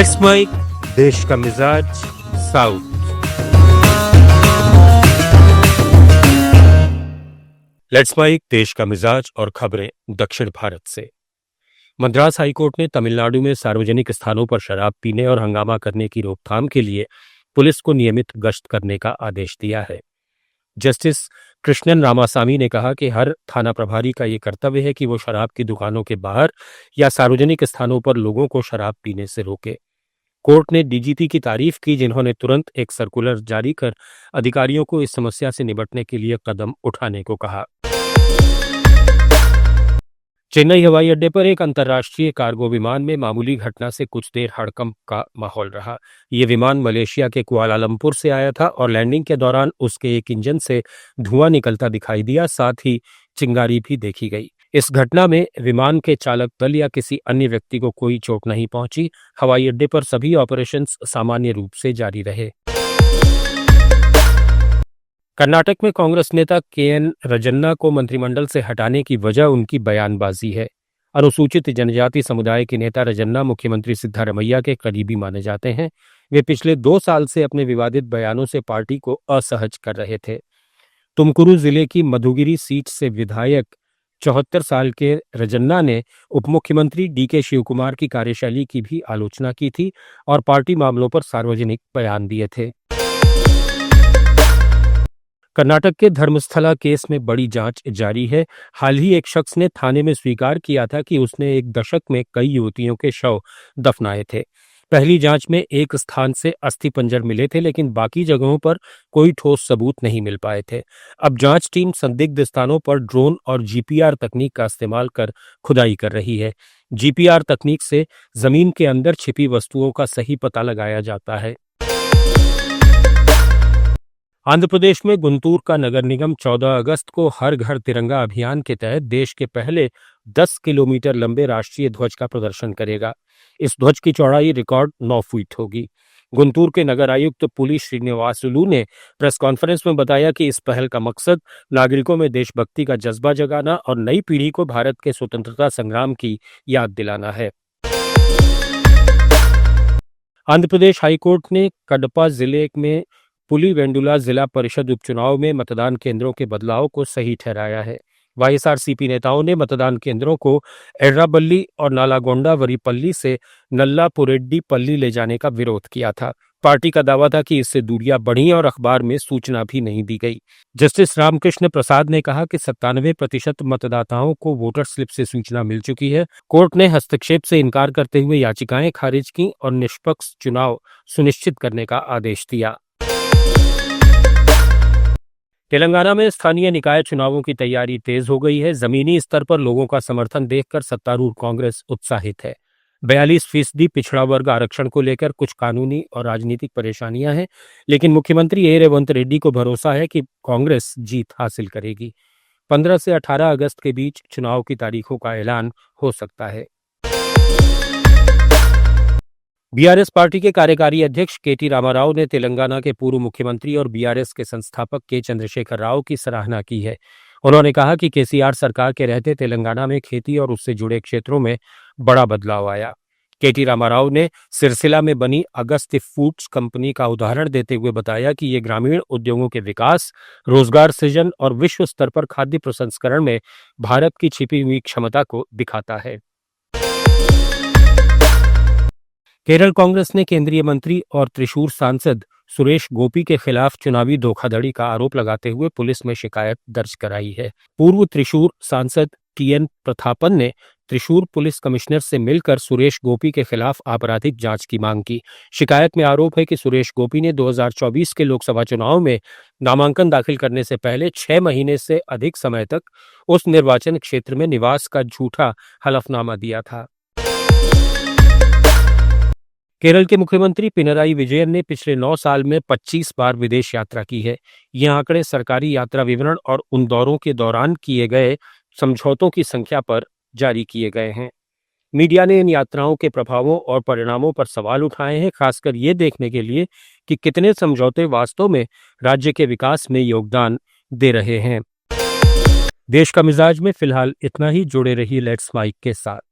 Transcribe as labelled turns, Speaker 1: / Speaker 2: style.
Speaker 1: Let's mic देश का मिजाज साउथ। लेट्स माइक देश का मिजाज और खबरें दक्षिण भारत से। मद्रास हाईकोर्ट ने तमिलनाडु में सार्वजनिक स्थानों पर शराब पीने और हंगामा करने की रोकथाम के लिए पुलिस को नियमित गश्त करने का आदेश दिया है। जस्टिस कृष्णन रामासामी ने कहा कि हर थाना प्रभारी का ये कर्तव्य है कि वो शराब की दुकानों के बाहर या सार्वजनिक स्थानों पर लोगों को शराब पीने से रोके। कोर्ट ने डीजीपी की तारीफ की, जिन्होंने तुरंत एक सर्कुलर जारी कर अधिकारियों को इस समस्या से निपटने के लिए कदम उठाने को कहा। चेन्नई हवाई अड्डे पर एक अंतर्राष्ट्रीय कार्गो विमान में मामूली घटना से कुछ देर हड़कंप का माहौल रहा। ये विमान मलेशिया के कुआलालंपुर से आया था और लैंडिंग के दौरान उसके एक इंजन से धुआं निकलता दिखाई दिया, साथ ही चिंगारी भी देखी गई। इस घटना में विमान के चालक दल या किसी अन्य व्यक्ति को कोई चोट नहीं पहुंची। हवाई अड्डे पर सभी ऑपरेशंस सामान्य रूप से जारी रहे। कर्नाटक में कांग्रेस नेता केएन रजन्ना को मंत्रिमंडल से हटाने की वजह उनकी बयानबाजी है। अनुसूचित जनजाति समुदाय के नेता रजन्ना मुख्यमंत्री सिद्धारमैया के करीबी माने जाते हैं। वे पिछले 2 साल से अपने विवादित बयानों से पार्टी को असहज कर रहे थे। तुमकुरू जिले की मधुगिरी सीट से विधायक 74 साल के रजन्ना ने उप मुख्यमंत्री डीके शिवकुमार की कार्यशैली की भी आलोचना की थी और पार्टी मामलों पर सार्वजनिक बयान दिए थे। कर्नाटक के धर्मस्थला केस में बड़ी जांच जारी है। हाल ही एक शख्स ने थाने में स्वीकार किया था कि उसने एक दशक में कई युवतियों के शव दफनाए थे। पहली जांच में एक स्थान से अस्थि पंजर मिले थे, लेकिन बाकी जगहों पर कोई ठोस सबूत नहीं मिल पाए थे। अब जांच टीम संदिग्ध स्थानों पर ड्रोन और जीपीआर तकनीक का इस्तेमाल कर खुदाई कर रही है। जीपीआर तकनीक से जमीन के अंदर छिपी वस्तुओं का सही पता लगाया जाता है। आंध्र प्रदेश में गुंटूर का नगर निगम 14 अगस्त को हर घर तिरंगा अभियान के तहत देश के पहले 10 किलोमीटर लंबे राष्ट्रीय ध्वज का प्रदर्शन करेगा। इस ध्वज की चौड़ाई रिकॉर्ड 9 फीट होगी। गुंटूर के नगर आयुक्त पुली श्रीनिवासुलू ने प्रेस कॉन्फ्रेंस में बताया कि इस पहल का मकसद नागरिकों में देशभक्ति का जज्बा जगाना और नई पीढ़ी को भारत के स्वतंत्रता संग्राम की याद दिलाना है। आंध्र प्रदेश हाईकोर्ट ने कडपा जिले में पुलिवेंडुला जिला परिषद उपचुनाव में मतदान केंद्रों के बदलाव को सही ठहराया है। वाईएसआरसीपी नेताओं ने मतदान केंद्रों को एर्राबल्ली और नालागोंडा वरीपल्ली से नल्लापुरेड्डीपल्ली ले जाने का विरोध किया था। पार्टी का दावा था कि इससे दूरियां बढ़ी और अखबार में सूचना भी नहीं दी गई। जस्टिस रामकृष्ण प्रसाद ने कहा कि 97% मतदाताओं को वोटर स्लिप से सूचना मिल चुकी है। कोर्ट ने हस्तक्षेप से इनकार करते हुए याचिकाएं खारिज की और निष्पक्ष चुनाव सुनिश्चित करने का आदेश दिया। तेलंगाना में स्थानीय निकाय चुनावों की तैयारी तेज हो गई है। जमीनी स्तर पर लोगों का समर्थन देखकर सत्तारूढ़ कांग्रेस उत्साहित है। 42% पिछड़ा वर्ग आरक्षण को लेकर कुछ कानूनी और राजनीतिक परेशानियां हैं, लेकिन मुख्यमंत्री ए रेवंत रेड्डी को भरोसा है कि कांग्रेस जीत हासिल करेगी। 15 से 18 अगस्त के बीच चुनाव की तारीखों का ऐलान हो सकता है। बीआरएस पार्टी के कार्यकारी अध्यक्ष केटी रामाराव ने तेलंगाना के पूर्व मुख्यमंत्री और बीआरएस के संस्थापक के चंद्रशेखर राव की सराहना की है। उन्होंने कहा कि केसीआर सरकार के रहते तेलंगाना में खेती और उससे जुड़े क्षेत्रों में बड़ा बदलाव आया। केटी रामाराव ने सिरसिला में बनी अगस्त्य फूड्स कंपनी का उदाहरण देते हुए बताया कि ये ग्रामीण उद्योगों के विकास, रोजगार सृजन और विश्व स्तर पर खाद्य प्रसंस्करण में भारत की छिपी हुई क्षमता को दिखाता है। केरल कांग्रेस ने केंद्रीय मंत्री और त्रिशूर सांसद सुरेश गोपी के खिलाफ चुनावी धोखाधड़ी का आरोप लगाते हुए पुलिस में शिकायत दर्ज कराई है। पूर्व त्रिशूर सांसद टीएन प्रतापन ने त्रिशूर पुलिस कमिश्नर से मिलकर सुरेश गोपी के खिलाफ आपराधिक जांच की मांग की। शिकायत में आरोप है कि सुरेश गोपी ने 2024 के लोकसभा चुनाव में नामांकन दाखिल करने से पहले 6 महीने से अधिक समय तक उस निर्वाचन क्षेत्र में निवास का झूठा हलफनामा दिया था। केरल के मुख्यमंत्री पिनराई विजयन ने पिछले 9 साल में 25 बार विदेश यात्रा की है। ये आंकड़े सरकारी यात्रा विवरण और उन दौरों के दौरान किए गए समझौतों की संख्या पर जारी किए गए हैं। मीडिया ने इन यात्राओं के प्रभावों और परिणामों पर सवाल उठाए हैं, खासकर ये देखने के लिए कि कितने समझौते वास्तव में राज्य के विकास में योगदान दे रहे हैं। देश का मिजाज में फिलहाल इतना ही। जुड़े रहिए लेट्स माइक के साथ।